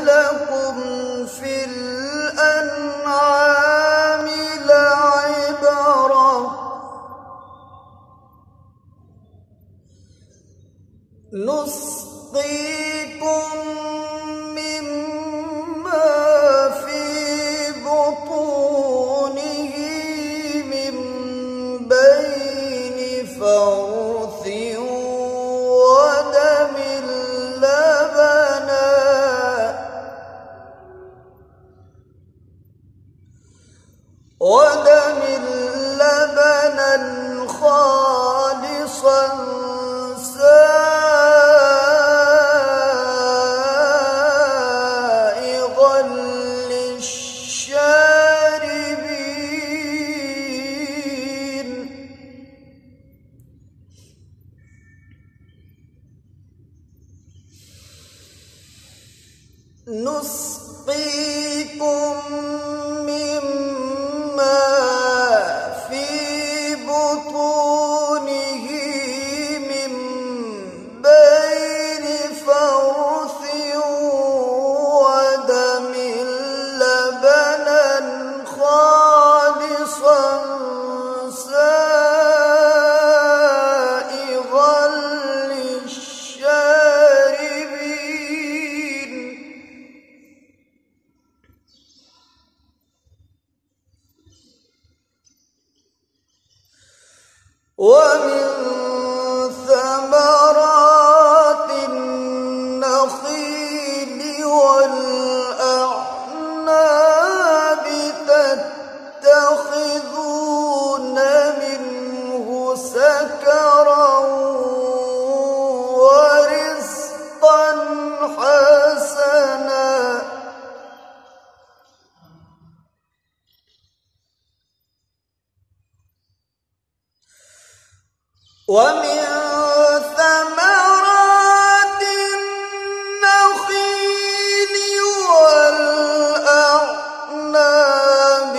لكم في الأنعام لعبرة نسقيكم مما في بطونه من بين فرث ودم لبنا خالصا سائغا للشاربين نسقيكم مما في بطونه من بين فرث ودم لبنا خالصا سائغا للشاربين ومن ثمرات النخيل والأعناب تتخذون منه سكرا ورزقا حسنا ومن ثمرات النخيل والأعناب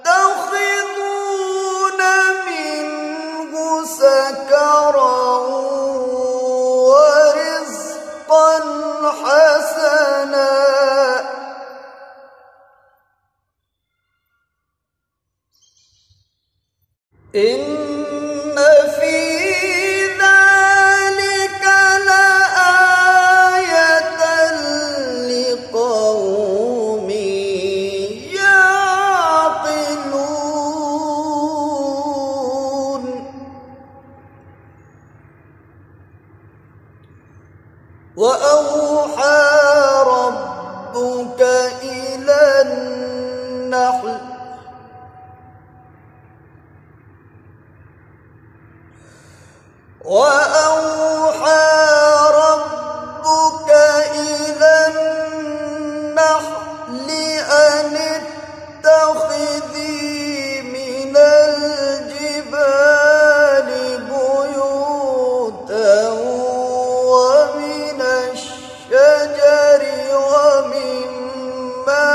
تتخذون منه سكرا ورزقا حسنا إن في ذلك لآية لقوم يعقلون وأوحى ربك إلى النحل وأوحى ربك إلى النحل أن اتخذي من الجبال بيوتا ومن الشجر ومما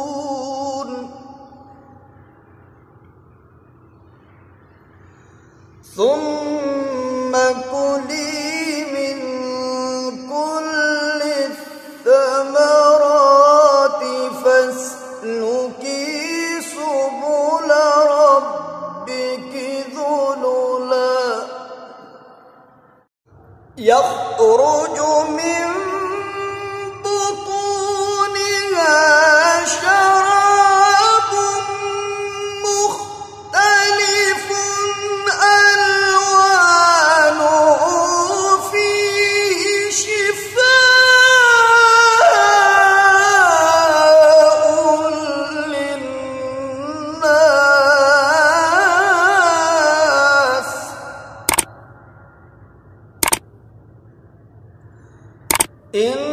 يعرشون ثم كلي من كل الثمرات فاسلكي سبل ربك ذللا يخرج من بطونها شراب مختلف ألوانه فيه شفاء للناس إن